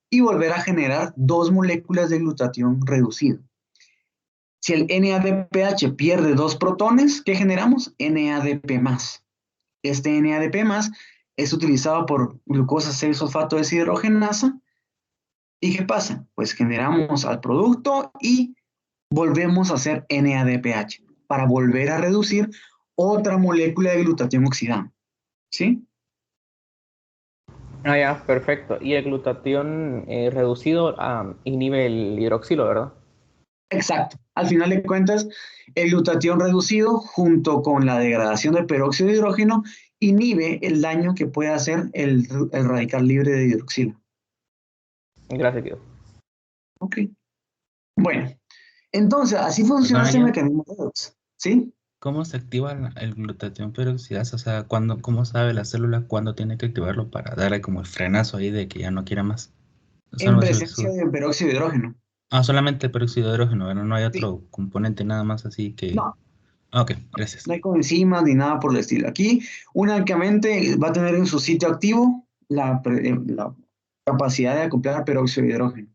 y volver a generar dos moléculas de glutatión reducido. Si el NADPH pierde dos protones, ¿qué generamos? NADP+. Este NADP+, es utilizado por glucosa 6-fosfato deshidrogenasa. ¿Y qué pasa? Pues generamos al producto y volvemos a hacer NADPH para volver a reducir otra molécula de glutatión oxidada. ¿Sí? Ah, ya, perfecto. Y el glutatión reducido inhibe el hidroxilo, ¿verdad? Exacto. Al final de cuentas, el glutatión reducido junto con la degradación del peróxido de hidrógeno inhibe el daño que puede hacer el radical libre de hidroxilo. Gracias, Guido. Ok. Bueno, entonces así funciona Perdona, este Guido, mecanismo redox. ¿Sí? ¿cómo se activa el glutatión peroxidasa? O sea, ¿cómo sabe la célula cuándo tiene que activarlo para darle como el frenazo ahí de que ya no quiera más? Eso En no es presencia de peróxido de hidrógeno. solamente el peróxido de hidrógeno, ¿verdad? No hay Sí. otro componente nada más así que... No, Ok, gracias. no hay coenzimas ni nada por el estilo. Aquí únicamente va a tener en su sitio activo la capacidad de acoplar peróxido de hidrógeno.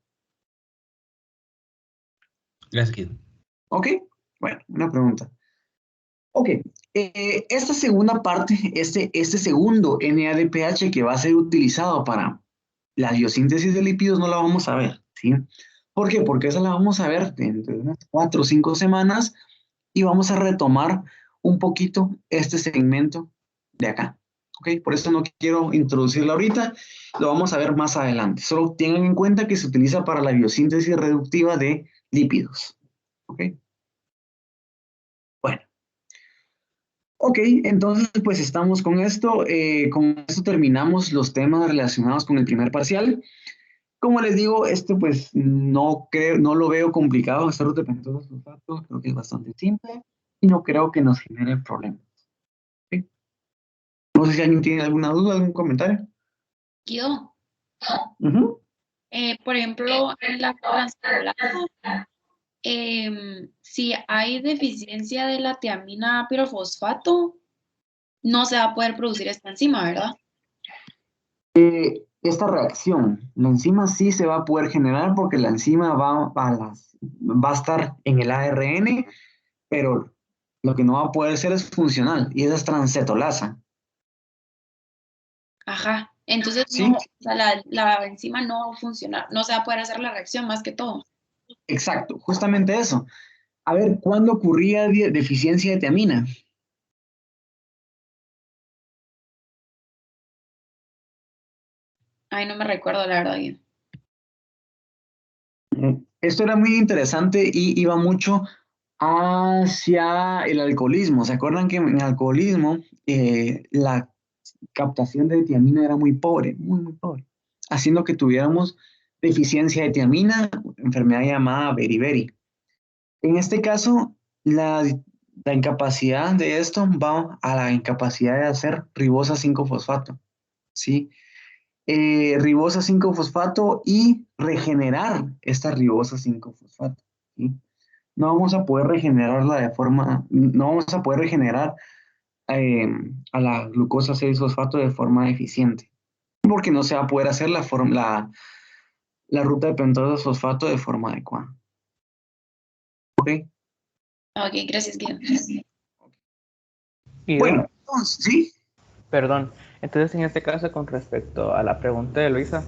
Gracias, Guido. ¿Ok? Bueno, una pregunta. Ok, esta segunda parte, este segundo NADPH que va a ser utilizado para la biosíntesis de lípidos no la vamos a ver, ¿sí? ¿Por qué? Porque esa la vamos a ver dentro de unas 4 o 5 semanas y vamos a retomar un poquito este segmento de acá, ¿ok? Por eso no quiero introducirlo ahorita, lo vamos a ver más adelante. Solo tengan en cuenta que se utiliza para la biosíntesis reductiva de lípidos, ¿ok? Bueno. Ok, entonces pues estamos con esto terminamos los temas relacionados con el primer parcial. Como les digo, esto pues no lo veo complicado, esta ruta de pentosa sulfato, creo que es bastante simple y no creo que nos genere problemas. ¿Ok? No sé si alguien tiene alguna duda, algún comentario. Guido, Ujú. por ejemplo, en la transpolasa, si hay deficiencia de la tiamina pirofosfato, no se va a poder producir esta enzima, ¿verdad? Esta reacción, la enzima sí se va a poder generar porque la enzima va a estar en el ARN, pero lo que no va a poder ser es funcional y esa es transcetolasa. Ajá. Entonces, no, ¿Sí? o sea, la enzima no va a funcionar, no se va a poder hacer la reacción más que todo. Exacto, justamente eso. A ver, ¿cuándo ocurría deficiencia de tiamina? Ay, no me recuerdo, la verdad, Guido. Esto era muy interesante y iba mucho hacia el alcoholismo. ¿Se acuerdan que en el alcoholismo la captación de tiamina era muy pobre, muy, muy pobre, haciendo que tuviéramos deficiencia de tiamina, enfermedad llamada beriberi? En este caso, la incapacidad de esto va a la incapacidad de hacer ribosa 5-fosfato, ¿sí? Ribosa 5-fosfato y regenerar esta ribosa 5-fosfato, ¿sí? No vamos a poder regenerarla no vamos a poder regenerar eh, a la glucosa 6-fosfato de forma eficiente, porque no se va a poder hacer la ruta de pentosa fosfato de forma adecuada. ¿Ok? Ok, gracias, Guido. Guido, Bueno, ¿Sí? Perdón. Entonces, en este caso, con respecto a la pregunta de Luisa,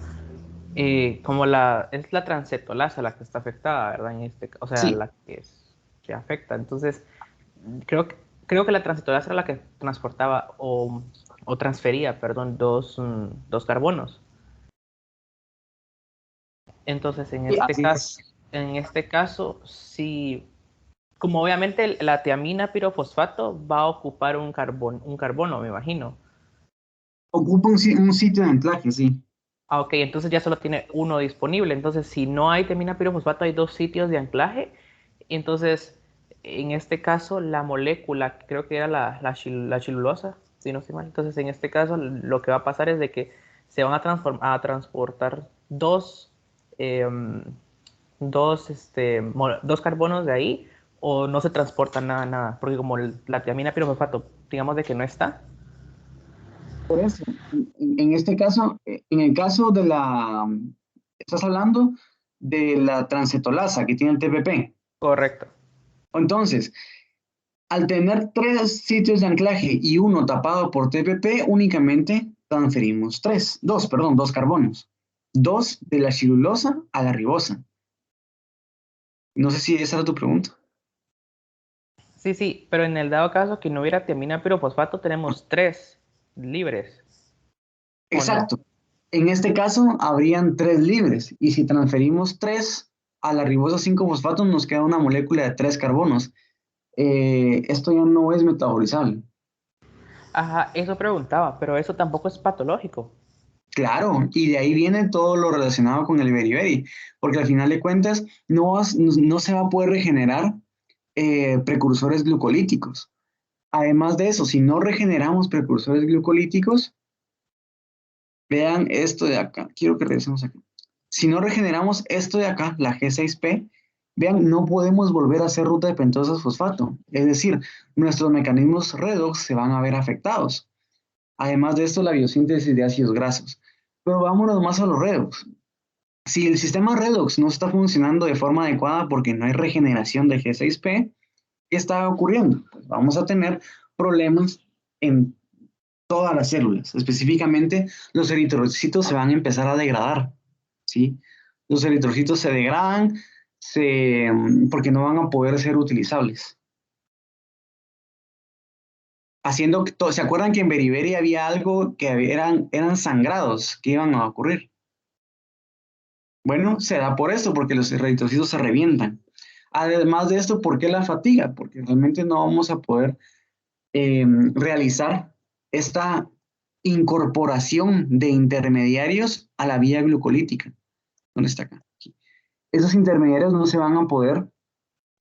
como es la transcetolasa la que está afectada, ¿verdad? O sea, Sí. la que afecta. Entonces, creo que, creo que la transcetolasa era la que transportaba o transfería, perdón, dos carbonos. Entonces, Sí, así es. en este caso, sí, como obviamente la tiamina pirofosfato va a ocupar un carbono, me imagino. Ocupa un sitio de anclaje, sí. Ah, ok, entonces ya solo tiene uno disponible. Entonces, si no hay tiamina pirofosfato, hay dos sitios de anclaje. Entonces, en este caso, la molécula, creo que era la chilulosa, si no estoy mal. Entonces, en este caso, lo que va a pasar es de que se van a transportar dos carbonos de ahí, o no se transporta nada, nada. Porque como la tiamina pirofosfato, digamos de que no está. Por eso, en este caso, en el caso de estás hablando de la transcetolasa que tiene el TPP. Correcto. Entonces, al tener tres sitios de anclaje y uno tapado por TPP, únicamente transferimos dos carbonos. Dos de la celulosa a la ribosa. No sé si esa era tu pregunta. Sí, sí, pero en el dado caso que no hubiera tiamina pirofosfato, tenemos tres libres, ¿o no? Exacto. En este caso, habrían tres libres. Y si transferimos tres a la ribosa 5-fosfato, nos queda una molécula de tres carbonos. Esto ya no es metabolizable. Ajá, eso preguntaba, pero eso tampoco es patológico. Claro, y de ahí viene todo lo relacionado con el beriberi, porque al final de cuentas no se va a poder regenerar precursores glucolíticos. Además de eso, si no regeneramos precursores glucolíticos, vean esto de acá, quiero que revisemos aquí. Si no regeneramos esto de acá, la G6P, vean, no podemos volver a hacer ruta de pentosas fosfato. Es decir, nuestros mecanismos redox se van a ver afectados. Además de esto, la biosíntesis de ácidos grasos. Pero vámonos más a los redox. Si el sistema redox no está funcionando de forma adecuada porque no hay regeneración de G6P, ¿qué está ocurriendo? Pues vamos a tener problemas en todas las células. Específicamente, los eritrocitos se van a empezar a degradar, ¿sí? Los eritrocitos se degradan porque no van a poder ser utilizables. Haciendo que ¿se acuerdan que en beriberi había algo que eran sangrados que iban a ocurrir? Bueno, se da por esto, porque los eritrocitos se revientan. Además de esto, ¿por qué la fatiga? Porque realmente no vamos a poder realizar esta incorporación de intermediarios a la vía glucolítica. ¿Dónde está acá? Aquí. Esos intermediarios no se van a poder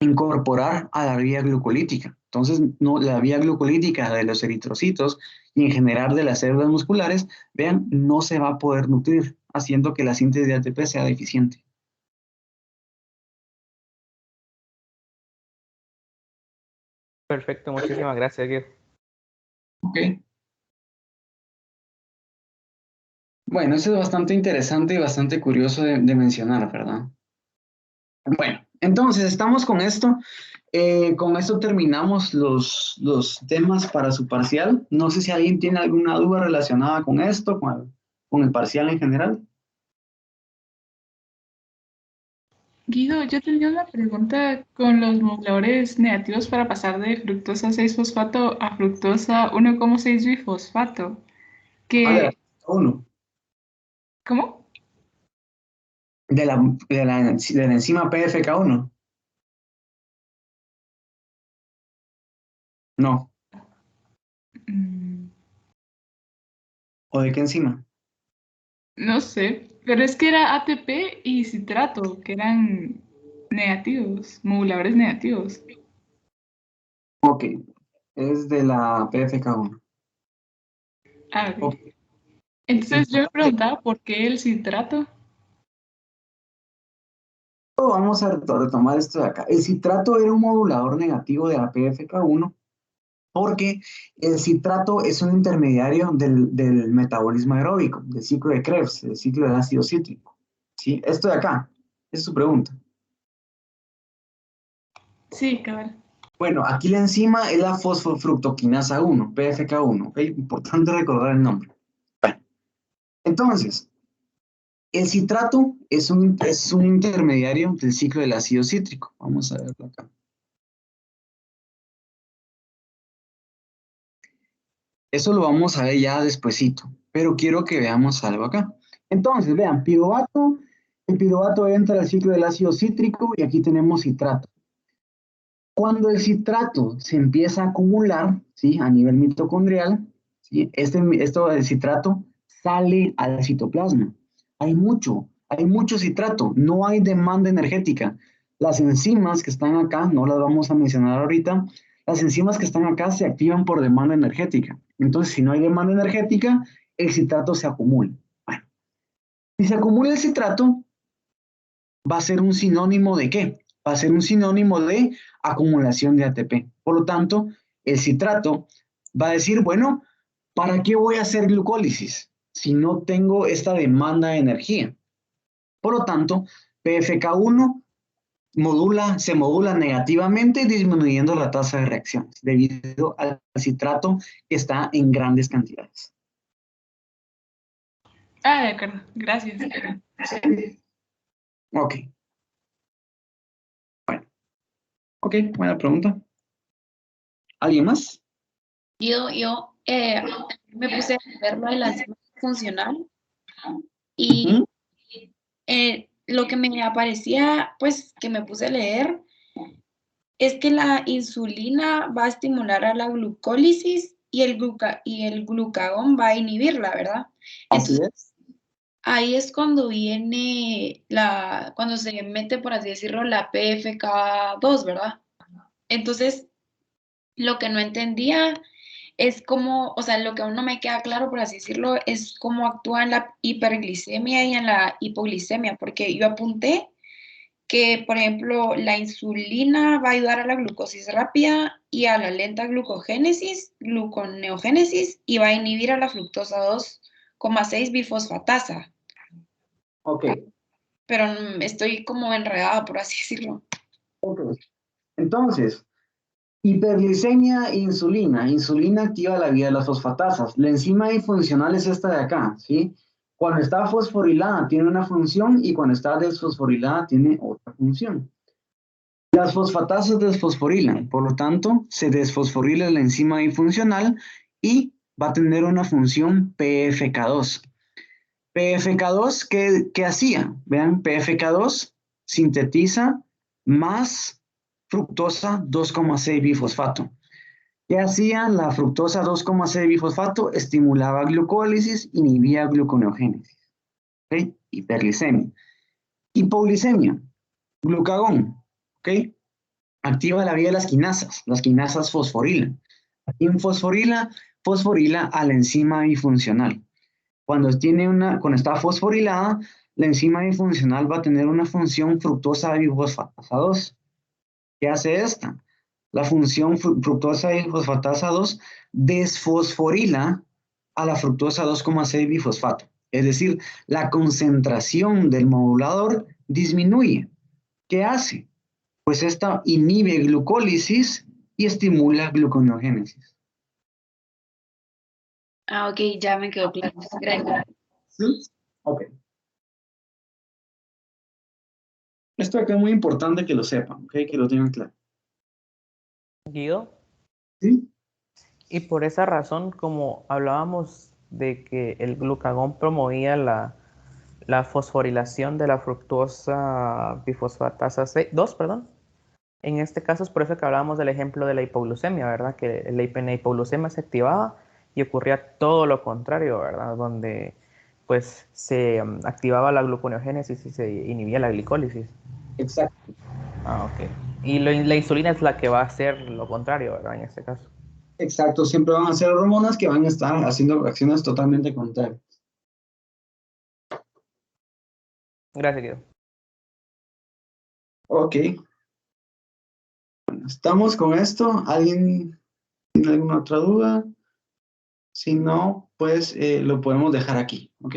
incorporar a la vía glucolítica. Entonces, no, la vía glucolítica de los eritrocitos y en general de las células musculares, vean, no se va a poder nutrir, haciendo que la síntesis de ATP sea deficiente. Perfecto, muchísimas gracias, Guido. Ok. Bueno, eso es bastante interesante y bastante curioso de mencionar, ¿verdad? Bueno, entonces estamos con esto. Con esto terminamos los temas para su parcial. No sé si alguien tiene alguna duda relacionada con esto, con el parcial en general. Guido, yo tenía una pregunta con los moduladores negativos para pasar de fructosa 6-fosfato a fructosa 1,6-bifosfato. Ah, de la Que, 1, ¿cómo? de la enzima PFK1. No. Mm, ¿O de qué enzima? no sé, pero es que era ATP y citrato, que eran negativos, moduladores negativos. Ok, es de la PFK1. Ah, ok. Ok, Entonces yo me entonces, preguntaba por qué el citrato. vamos a retomar esto de acá. El citrato era un modulador negativo de la PFK1 porque el citrato es un intermediario del metabolismo aeróbico, del ciclo de Krebs, del ciclo del ácido cítrico. ¿Sí? Esto de acá, esa es su pregunta. Sí, cabal. Bueno, aquí la enzima es la fosfofructoquinasa 1, PFK1, ¿ok? Importante recordar el nombre. Bueno, entonces, el citrato es un intermediario del ciclo del ácido cítrico. Vamos a verlo acá. Eso lo vamos a ver ya despuesito, pero quiero que veamos algo acá. Entonces, vean, piruvato, el piruvato entra al ciclo del ácido cítrico y aquí tenemos citrato. Cuando el citrato se empieza a acumular, ¿sí? A nivel mitocondrial, ¿sí? Esto del citrato sale al citoplasma. Hay mucho citrato, no hay demanda energética. Las enzimas que están acá, no las vamos a mencionar ahorita, las enzimas que están acá se activan por demanda energética. Entonces, si no hay demanda energética, el citrato se acumula. Bueno, si se acumula el citrato, va a ser un sinónimo de ¿qué? Va a ser un sinónimo de acumulación de ATP. Por lo tanto, el citrato va a decir, bueno, ¿para qué voy a hacer glucólisis si no tengo esta demanda de energía? Por lo tanto, PFK1 se modula negativamente disminuyendo la tasa de reacciones debido al citrato que está en grandes cantidades. Ah, de acuerdo. Gracias. Ok. Bueno. Ok, buena pregunta. ¿Alguien más? Yo me puse a ver lo de la enzima funcional y lo que me aparecía, pues que me puse a leer, es que la insulina va a estimular a la glucólisis y el glucagón va a inhibirla, ¿verdad? Así Entonces, es. ahí es cuando viene cuando se mete, por así decirlo, la PFK2, ¿verdad? Entonces, lo que no entendía es cómo, o sea, lo que aún no me queda claro, por así decirlo, es cómo actúa en la hiperglicemia y en la hipoglicemia, porque yo apunté que, por ejemplo, la insulina va a ayudar a la glucosis rápida y a la lenta gluconeogénesis, y va a inhibir a la fructosa 2,6 bifosfatasa. Ok. Pero estoy como enredada, por así decirlo. Ok. Entonces, hiperglicemia e insulina. Insulina activa la vía de las fosfatasas. La enzima disfuncional es esta de acá, ¿sí? Cuando está fosforilada tiene una función y cuando está desfosforilada tiene otra función. Las fosfatasas desfosforilan, por lo tanto, se desfosforila la enzima disfuncional y va a tener una función PFK2. PFK2, ¿qué hacía? Vean, PFK2 sintetiza más fructosa 2,6 bifosfato. ¿Qué hacía la fructosa 2,6 bifosfato? Estimulaba glucólisis, inhibía gluconeogénesis. ¿Ok? Hiperglicemia. Hipoglicemia, glucagón. ¿Ok? Activa la vía de las quinasas fosforilan. ¿Quién fosforila a la enzima bifuncional? Cuando está fosforilada, la enzima disfuncional va a tener una función fructosa bifosfatasa 2. ¿Qué hace esta? La función fructosa bifosfatasa 2 desfosforila a la fructosa 2,6 bifosfato. Es decir, la concentración del modulador disminuye. ¿Qué hace? Pues esta inhibe glucólisis y estimula gluconeogénesis. Ah, ok, ya me quedó claro. Gracias. ¿Sí? Ok. Esto acá es muy importante que lo sepan, ¿ok? Que lo tengan claro. Guido, ¿Sí? y por esa razón, como hablábamos de que el glucagón promovía la fosforilación de la fructosa bifosfatasa 2, perdón. En este caso es por eso que hablábamos del ejemplo de la hipoglucemia, ¿verdad? Que la hipoglucemia se activaba y ocurría todo lo contrario, ¿verdad? Donde pues se activaba la gluconeogénesis y se inhibía la glicólisis. Exacto. Ah, ok. Y la insulina es la que va a hacer lo contrario, ¿verdad? En este caso. Exacto. Siempre van a ser hormonas que van a estar haciendo acciones totalmente contrarias. Gracias, Guido. Ok. Bueno, estamos con esto. ¿Alguien tiene alguna otra duda? Si no, pues lo podemos dejar aquí, ¿ok?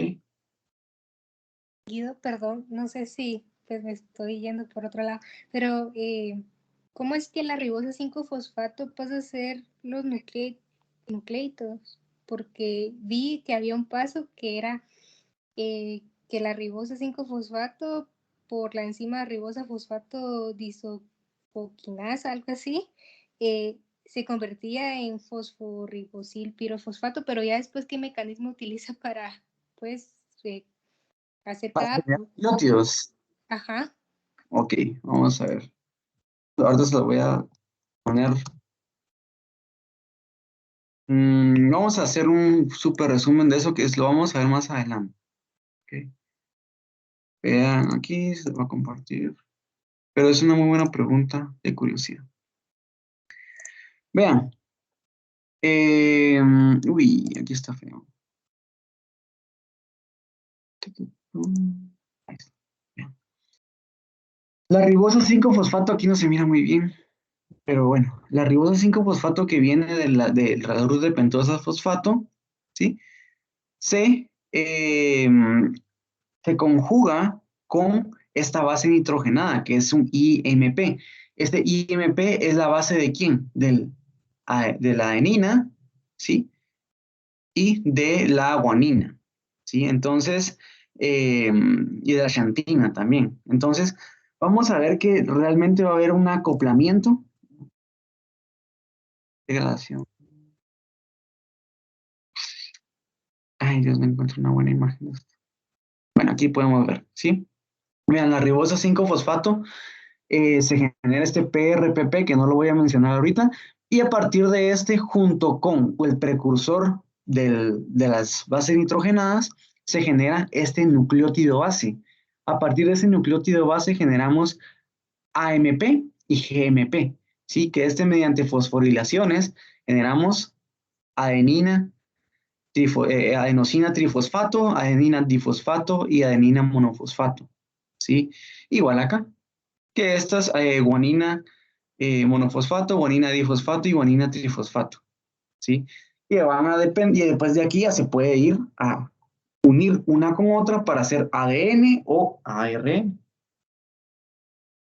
Guido, perdón, no sé si pues me estoy yendo por otro lado, pero ¿cómo es que la ribosa 5-fosfato pasa a ser los nucleitos? Porque vi que había un paso que era que la ribosa 5-fosfato por la enzima ribosa fosfato disofoquinasa, algo así, se convertía en fosforibosil pirofosfato, pero ya después, ¿qué mecanismo utiliza para, pues, hacer Para cada... generar nucleótidos. Ajá. Ok, vamos a ver. Ahorita se lo voy a poner. Vamos a hacer un súper resumen de eso, que lo vamos a ver más adelante. Ok. Vean, aquí se va a compartir. Pero es una muy buena pregunta de curiosidad. Vean. Uy, aquí está feo. Ahí está. Vean. La ribosa 5-fosfato aquí no se mira muy bien. Pero bueno, la ribosa 5-fosfato que viene del radiografo de pentosa fosfato, ¿sí? Se conjuga con esta base nitrogenada, que es un IMP. Este IMP es la base ¿de quién? De la adenina, ¿sí? Y de la guanina, ¿sí? Entonces, y de la xantina también. Entonces, vamos a ver que realmente va a haber un acoplamiento. Degradación. Ay, Dios, no encuentro una buena imagen de esto. Bueno, aquí podemos ver, ¿sí? Vean, la ribosa 5-fosfato se genera este PRPP, que no lo voy a mencionar ahorita, y a partir de este, junto con el precursor de las bases nitrogenadas, se genera este nucleótido base. A partir de ese nucleótido base generamos AMP y GMP, ¿sí? Que mediante fosforilaciones generamos adenina, adenosina trifosfato, adenina difosfato y adenina monofosfato, ¿sí? Igual acá, que estas guanina monofosfato, guanina difosfato y guanina trifosfato, ¿sí? Y van a depender, y después de aquí ya se puede ir a unir una con otra para hacer ADN o ARN.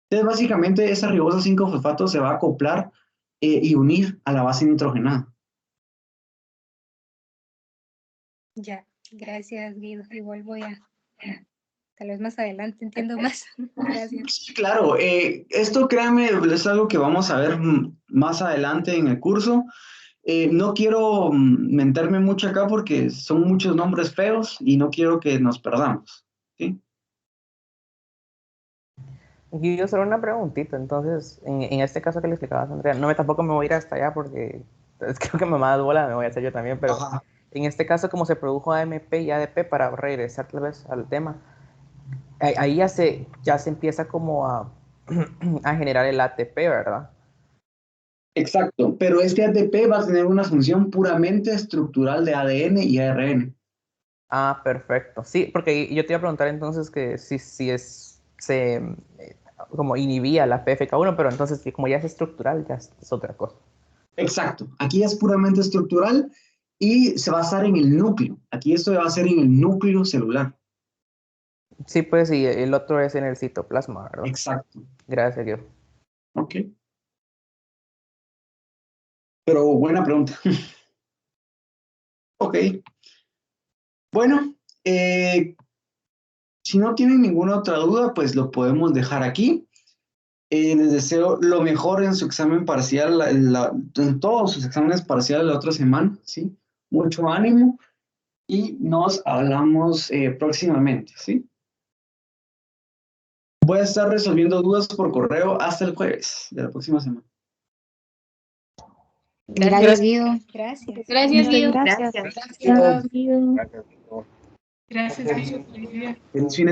Entonces, básicamente, esa ribosa 5-fosfato se va a acoplar y unir a la base nitrogenada. Ya, gracias, Guido. Igual voy a, tal vez más adelante entiendo más. Gracias. Sí, claro, esto créanme, es algo que vamos a ver más adelante en el curso. No quiero meterme mucho acá porque son muchos nombres feos y no quiero que nos perdamos, ¿sí? Y yo solo una preguntita, entonces, en este caso que le explicabas, Andrea, tampoco me voy a ir hasta allá porque creo que mamá da bola, me voy a hacer yo también, pero Ajá. en este caso como se produjo AMP y ADP, para regresar tal vez al tema, ahí ya se empieza como a generar el ATP, ¿verdad? Exacto, pero este ATP va a tener una función puramente estructural de ADN y ARN. Ah, perfecto. Sí, porque yo te iba a preguntar entonces que si como inhibía la PFK1, pero entonces como ya es estructural, ya es otra cosa. Exacto, aquí es puramente estructural y se va a basar en el núcleo. Aquí esto va a ser en el núcleo celular. Sí, pues y el otro es en el citoplasma, ¿verdad? Exacto. Gracias, Guido. Ok. Pero buena pregunta. Ok. Bueno, si no tienen ninguna otra duda, pues lo podemos dejar aquí. Les deseo lo mejor en su examen parcial, en todos sus exámenes parciales la otra semana, ¿sí? Mucho ánimo y nos hablamos próximamente, ¿sí? Voy a estar resolviendo dudas por correo hasta el jueves de la próxima semana. Gracias, Guido. Gracias. Gracias, Guido. Gracias. Gracias. Guido. Gracias, Guido. Felicidades. Feliz fin de